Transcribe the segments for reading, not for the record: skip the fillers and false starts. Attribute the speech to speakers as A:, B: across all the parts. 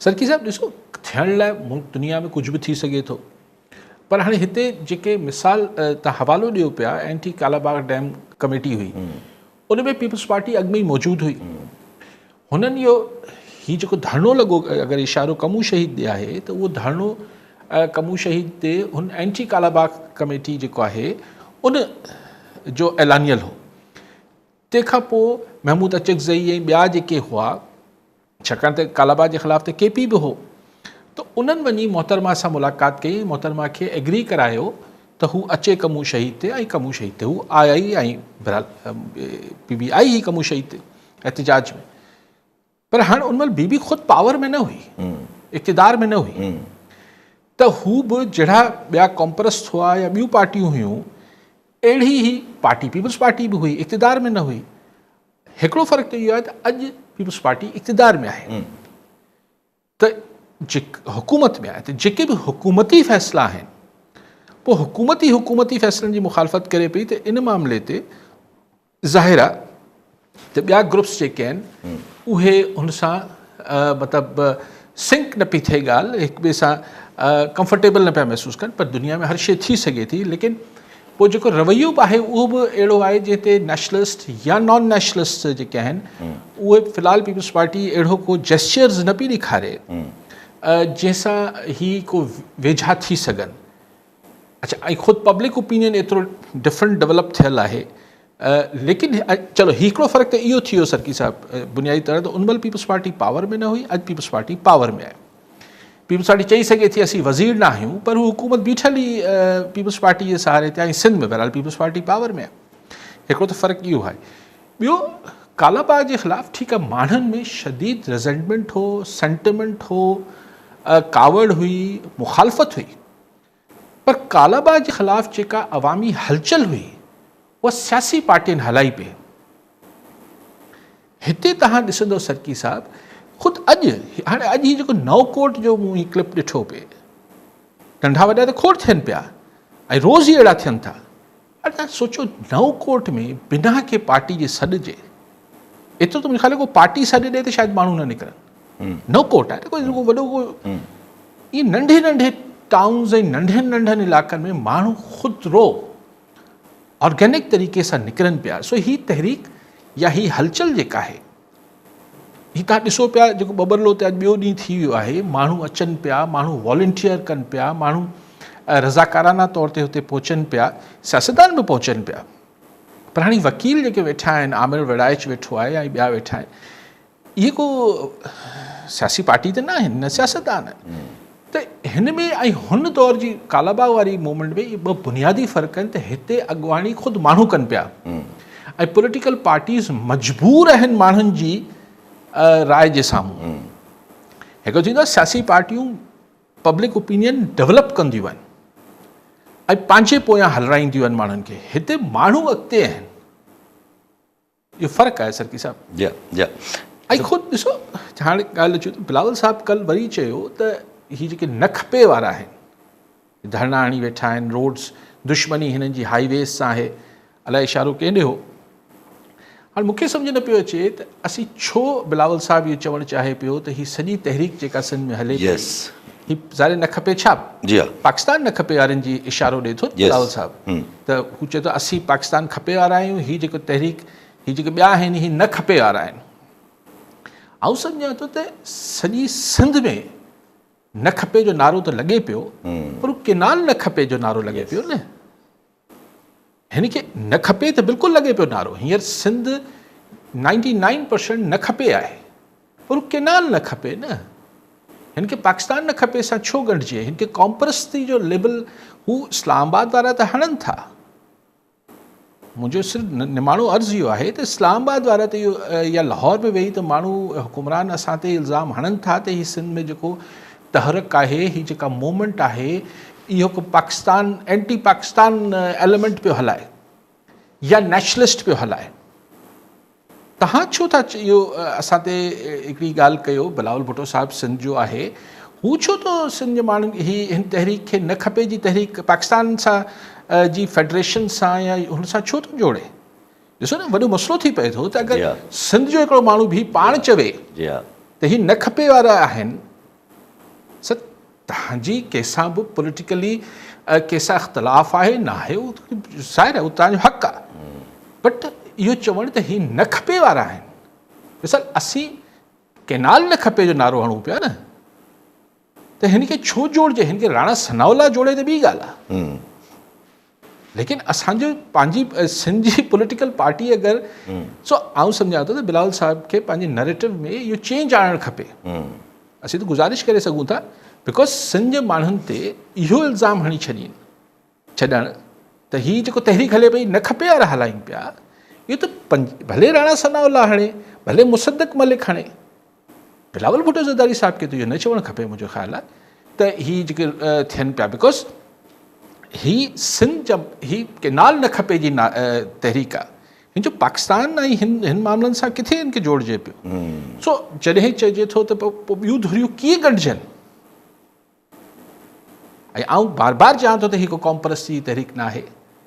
A: सरकी साहब ॾिसो, थियण लाइ दुनिया में कुझु बि थी सघे थो, पर हाणे हिते जेके मिसाल तव्हां हवालो ॾियो पिया, एंटी कालाबाग डैम कमेटी हुई, उन में पीपल्स पार्टी अॻु में ई मौजूदु हुई। हुननि हीउ जेको धरणो लॻो, अगरि इशारो कमू शहीद ॾे आहे त उहो धरणो कमू शहीद ते हुन एंटी कालाबाग कमेटी जेको आहे उन जो ऐलानियल हो। तंहिंखां पोइ महमूद अचकज़ई ऐं ॿिया जेके हुआ, छाकाणि त कालाबाग जे ख़िलाफ़ त केपी बि हो, त उन्हनि वञी मोहतरमा सां मुलाक़ात कई, मोहतरमा खे एग्री करायो त हू अचे कमू शहीद ते, ऐं कमू शहीद ते हू आया ई, ऐं बहरहाल बीबी आई ही कमू शहीद ते एहतजाज में। पर हाणे उन महिल बीबी ख़ुदि पावर में न हुई, इक़्तिदार में न हुई, त हू बि जहिड़ा ॿिया कॉम्प्रस्ट हुआ या ॿियूं पार्टियूं हुयूं, अहिड़ी ई पार्टी पीपल्स पार्टी बि हुई, इक़्तिदार में न हुई। हिकिड़ो फ़र्क़ु त इहो आहे त अॼु पीपल्स पार्टी इक़्तिदार में आहे, त हुकूमत में आहे, त जेके बि हुकूमती फ़ैसिला आहिनि, पोइ हुकूमती फ़ैसिलनि जी मुखालफ़त करे पई, त इन मामले ते ज़ाहिर आहे त ॿिया ग्रुप्स जेके आहिनि उहे हुन सां मतिलबु सिंक न पई थिए ॻाल्हि, हिक ॿिए सां कंफर्टेबल न पिया महसूसु कनि। पर दुनिया में हर शइ थी सघे थी, लेकिन पोइ जेको रवैयो बि आहे उहो बि अहिड़ो आहे जिते नेशनलिस्ट या नॉन नेशनलिस्ट जेके आहिनि उहे फ़िलहालु पीपल्स पार्टी अहिड़ो को जेस्चर्स न पई ॾेखारे जंहिंसां ही को वेझा थी सघनि। अच्छा, ऐं ख़ुदि पब्लिक ओपिनियन एतिरो डिफरेंट डेवलप थियल आहे, लेकिन चलो हिकिड़ो फ़र्क़ु त इहो थी वियो सरकी साहिबु बुनियादी तरह त उन महिल पीपल्स पार्टी पावर में न हुई, अॼु पीपल्स पार्टी पावर में आहे। पीपल्स पार्टी चई सघे थी असीं वज़ीर न आहियूं, पर हू हुकूमत बीठल ई पीपल्स पार्टी जे सहारे ते, ऐं सिंध में बहरहाल पीपल्स पार्टी पावर में आहे। हिकिड़ो त फ़र्क़ु इहो आहे। ॿियो, कालाबाग जे ख़िलाफ़ु ठीकु आहे, माण्हुनि में शदीद रिज़ेंटमेंट हो, सेंटिमेंट हो, कावड़ हुई, मुखालफ़त हुई, पर कालाबाग जे ख़िलाफ़ु जेका अवामी हलचल हुई उहा सियासी पार्टियुनि हलाई पई। हिते तव्हां ॾिसंदो सरकी साहिबु, ख़ुदि अॼु ही जेको नओ कोट जो मूं ही क्लिप ॾिठो पिए, नंढा वॾा त खोड़ थियनि पिया ऐं रोज़ ई अहिड़ा थियनि था। अॼु तव्हां सोचो, नओ कोट में बिना के पार्टी जे सॾ जे, एतिरो त मुंहिंजे ख़्याल को पार्टी सॾ ॾे त शायदि माण्हू न निकिरनि। नओ कोट आहे, कोई वॾो इहे नंढे नंढे टाउन्स ऐं नंढनि इलाइक़नि में माण्हू ख़ुदि रो ऑर्गेनिक तरीक़े सां निकिरनि पिया। सो ही तहरीक या ही हलचल जेका आहे, ही तव्हां ॾिसो पिया, जेको बबरलो ते अॼु ॿियो ॾींहुं थी वियो आहे, माण्हू अचनि पिया, माण्हू वॉलंटियर कनि पिया, माण्हू रज़ाकाराना तौर ते हुते पहुचनि पिया, सियासतदान बि पहुचनि पिया। पर हाणे वकील जेके वेठा आहिनि, आमिर विड़ाइच वेठो आहे ऐं ॿिया वेठा आहिनि, इहे को सियासी पार्टी त न आहिनि, न सियासतदान आहिनि। त हिन में ऐं हुन दौर जी कालाबाग वारी मूवमेंट में इहे ॿ बुनियादी फ़र्क़ु आहिनि, त हिते अॻुवाणी ख़ुदि माण्हू कनि पिया ऐं पॉलिटिकल पार्टीज़ मजबूर आहिनि माण्हुनि जी राय जे साम्हूं। हिकिड़ो थींदो आहे सियासी पार्टियूं पब्लिक ओपिनियन डेवलप कंदियूं आहिनि ऐं पंहिंजे पोयां हलाईंदियूं आहिनि माण्हुनि खे। हिते माण्हू अॻिते आहिनि, इहो फ़र्क़ु आहे सरकी साहिबु। ऐं ख़ुदि ॾिसो, हाणे ॻाल्हि अचे थो, बिलावल साहिबु कल्ह वरी चयो त ही जेके न खपे वारा आहिनि, धरना हणी वेठा आहिनि, रोड्स दुश्मनी हिननि जी हाईवेज़ सां आहे, अलाए इशारो कंहिं ॾियो। हाणे मूंखे सम्झ न पियो अचे त असीं छो बिलावल साहिबु इहो चवणु चाहे पियो त हीअ सॼी तहरीक जेका सिंध में हले पई, ही ज़ाहिर न खपे छा, पाकिस्तान न खपे वारनि जी इशारो ॾिए थो बिलावल साहिबु। त हू चए थो असीं पाकिस्तान खपे वारा आहियूं, हीअ जेको तहरीक, हीअ जेके ॿिया आहिनि ही न खपे वारा आहिनि। आउं सम्झां थो त सॼी सिंध में न खपे जो नारो त लॻे पियो, पर केनाल न खपे जो नारो लॻे पियो न। हिन खे न खपे त बिल्कुलु लॻे पियो नारो। हींअर सिंध 99% न खपे आहे, पर केनाल न खपे न। हिन खे पाकिस्तान न खपे सां छो ॻंढिजे? हिन खे कॉम्प्रस्ती जो लेबल हू इस्लामाबाद वारा त हणनि था। मुंहिंजो सिर्फ़ु निमाणो अर्ज़ु इहो आहे त इस्लामाबाद वारा त इहो या लाहौर में वेही त माण्हू हुकुमरान असां ते इल्ज़ाम हणनि था त हीअ सिंध में जेको तहरक आहे, हीअ जेका मूवमेंट आहे, इहो को पाकिस्तान एंटी पाकिस्तान एलिमेंट पियो हलाए या नेशनलिस्ट पियो हलाए। तव्हां छो था इहो असां ते हिकिड़ी ॻाल्हि कयो, बिलावल भुट्टो साहिबु सिंध जो आहे, हू छो थो सिंध जे माण्हुनि हिन तहरीक खे न खपे जी तहरीक पाकिस्तान सां जी फेडरेशन सां या हुन सां छो थो जोड़े? ॾिसो न, वॾो मसइलो थी पए थो त अगरि सिंध जो हिकिड़ो माण्हू बि पाण चवे त हीअ न खपे वारा आहिनि, तव्हांजी कंहिंसां बि पॉलिटिकली कंहिंसां इख़्तिलाफ़ आहे न आहे, उहो ज़ाहिर आहे, उहो तव्हांजो हक़ु आहे। बट इहो चवणु त ही न खपे वारा आहिनि। मिसाल असीं केनाल न खपे जो नारो हणूं पिया न, त हिन खे छो जोड़जे, हिन खे राणा सनावला जोड़े त ॿी ॻाल्हि आहे। लेकिन असांजो पंहिंजी सिंध जी पॉलिटिकल पार्टी अगरि सो आउं सम्झां थो त बिलावल साहिब खे पंहिंजे नैरेटिव में इहो चेंज आणणु खपे। असीं त गुज़ारिश करे सघूं था, बिकॉज सिंध जे माण्हुनि ते इहो इल्ज़ाम हणी छॾनि त हीअ जेको तहरीक हले पई न खपे वारा हलाइनि पिया, इहो त भले राणा सनावला हणे, भले मुसद्दक मलिक हणे, बिलावल भुट्टो ज़रदारी साहिब खे त इहो न चवणु खपे। मुंहिंजो ख़्यालु आहे त हीअ जेके थियनि पिया, बिकॉज ही सिंध जा ही केनाल न खपे जी तहरीक आहे, हिन जो पाकिस्तान ऐं हिन मामलनि सां किथे हिन खे जोड़िजे पियो। सो जॾहिं चइजे थो त पोइ ॿियूं धुरियूं कीअं गॾिजनि, ऐं आउं बार बार चवां थो त हीअ को क़ौम परस्ती जी तहरीक न आहे,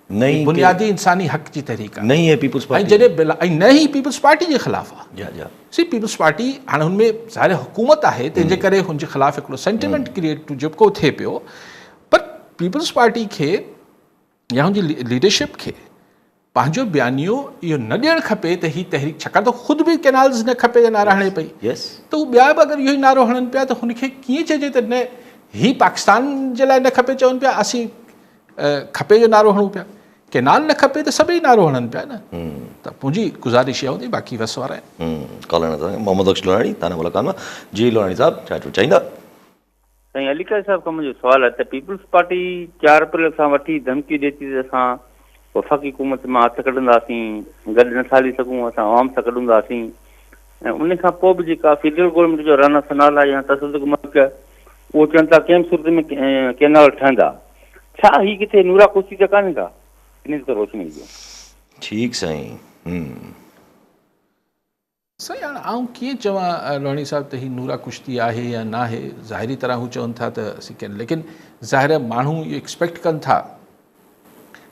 A: बुनियादी इंसानी हक़ जी तहरीक आहे,
B: नहीं है पीपल्स पार्टी,
A: ऐं जॾहिं न ही पीपल्स पार्टी जे ख़िलाफ़ु आहे। सी पीपल्स पार्टी हाणे हुनमें ज़ाहिर हुकूमत आहे, तंहिंजे करे हुनजे ख़िलाफ़ु हिकिड़ो सेंटिमेंट क्रिएट जेको थिए पियो, पर पीपल्स पार्टी खे या हुनजी लीडरशिप खे पंहिंजो बयानियो इहो न ॾियणु खपे त हीअ तहरीक, छाकाणि त ख़ुदि बि केनाल्स न खपे जा नारा हणे पई, त उहे ॿिया बि अगरि इहो ई नारो हणनि पिया त हुनखे कीअं चइजे त न हीअ पाकिस्तान जे लाइ न खपे, चवनि पिया असीं खपे जो नारो हणूं पिया, केनाल न खपे त सभई नारो हणनि पिया न। त मुंहिंजी गुज़ारिश इहा हूंदी, बाक़ी बस वारा आहिनि।
B: मोहम्मद अक्ष लोहाणी थाने मुलाक़ात में। जी लोहाणी साहब छा चाहींदा?
C: साईं अलीकाज़ साहब खां मुंहिंजो सुवालु आहे त पीपल्स पार्टी 4 अप्रैल खां वठी धमकी ॾिए थी त असां वफ़ाक़ी हुकूमत मां हथु कढंदासीं, गॾु नथा हली सघूं, असां आवाम सां कढंदासीं, ऐं उन खां पोइ बि जेका फेडरल गवर्नमेंट जो राणा सनावला या तसदुक़ मलिक उहो चवनि था कंहिं सूरत में केनाल ठहंदा, छा हीअ किथे नूरा कोसी त कान्हे का? इन ते रोशनी ॾियो।
B: ठीकु साईं।
A: साईं हाणे आउं कीअं चवां लोहाणी साहिब त हीअ नूरा कुश्ती आहे या न आहे, ज़ाहिरी तरह हू चवनि था त असीं कनि, लेकिन ज़ाहिर माण्हू इहो एक्सपेक्ट कनि था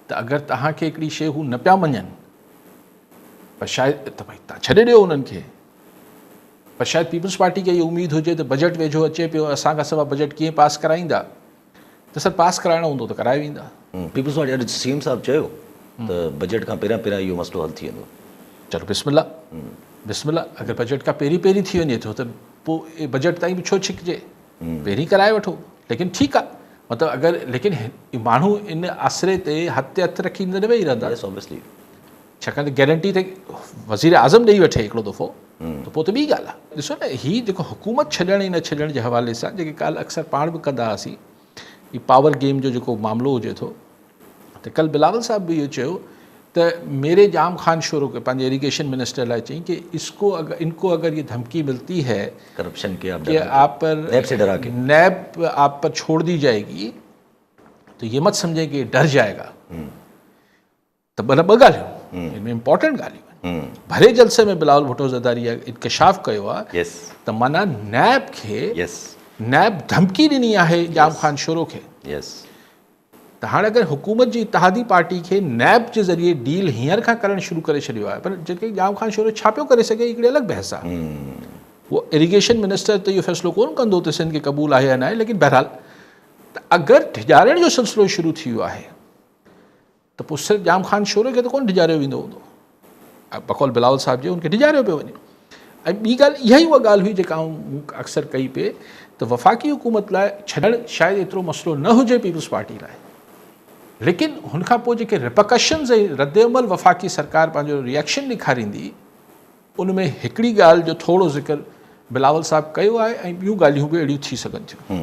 A: त अगरि तव्हांखे हिकिड़ी शइ हू न पिया मञनि, पर शायदि त भई तव्हां छॾे ॾियो उन्हनि खे, पर शायदि पीपल्स पार्टी खे इहा उमेदु हुजे त बजट वेझो अचे पियो, असांखां सवाइ बजट कीअं पास कराईंदा, त सर पास कराइणो हूंदो त कराए वेंदा।
B: पीपल्स पार्टी अॼु सीएम साहिबु चयो त बजट खां पहिरियां इहो मसइलो हल थी वेंदो।
A: चलो बिस्मिल्लाह, अगरि बजट खां पहिरीं थी वञे थो त पोइ बजट ताईं बि छो छिकिजे, पहिरीं कराए वठो। लेकिन ठीकु आहे, मतिलबु अगरि लेकिन माण्हू इन आसिरे ते हथ ते हथु रखी न वेही रहंदा, ऑब्वियसली, छाकाणि त गारंटी त वज़ीर आज़म ॾेई वठे हिकिड़ो दफ़ो, त पोइ त ॿी ॻाल्हि आहे। ॾिसो न, हीअ जेको हुकूमत छॾण ऐं न छॾण जे हवाले सां जेके काल्ह अक्सर पाण बि कंदा हुआसीं, हीअ पावर गेम जो जेको मामिलो हुजे थो, त कल्ह बिलावल साहब बि इहो चयो त मेरे जाम खान शोरो के पंहिंजे इरीगेशन मिनिस्टर लाइ चई कि इनको अगर ये धमकी मिलती है
B: करप्शन की
A: कि आप पर नैब आप पर छोड़ दी जाएगी, तो ये मत समझें कि डर जाएगा। त ॿ ॻाल्हियूं इनमें इम्पोर्टेंट ॻाल्हियूं आहिनि। भरे जलसे में बिलावल भुट्टो ज़रदारी इंकशाफ़ कयो आहे त माना नैब खे नैब धमकी ॾिनी आहे जाम खान शोरो खे। त हाणे अगरि हुकूमत जी इतिहादी पार्टी खे नैब जे ज़रिए डील हींअर खां करणु शुरू करे छॾियो आहे, पर जेके जाम खान शोरो छा पियो करे सघे हिकिड़ी अलॻि बहस आहे। उहो इरीगेशन मिनिस्टर त इहो फ़ैसिलो कोन कंदो त सिंध खे क़बूल आहे या न आहे, लेकिन बहरहाल त अगरि डिॼारण जो सिलसिलो शुरू थी वियो आहे त पोइ सिर्फ़ु जाम खान शोरो खे त कोन डिॼारियो वेंदो हूंदो, बकौल बिलावल साहिब जे उनखे डिॼारियो पियो वञे। ऐं ॿी ॻाल्हि इहा ई उहा ॻाल्हि हुई जेका मूं अक्सर कई पिए त वफ़ाक़ी हुकूमत लाइ छॾणु शायदि एतिरो मसइलो न हुजे पीपल्स पार्टी लाइ, लेकिन हुनखां पोइ जेके रिपकशन्स ऐं रद्दअमल वफ़ाक़ी सरकार पंहिंजो रिएक्शन ॾेखारींदी, उनमें हिकिड़ी ॻाल्हि जो थोरो ज़िक्र बिलावल साहिबु कयो आहे ऐं ॿियूं ॻाल्हियूं बि अहिड़ियूं थी सघनि थियूं।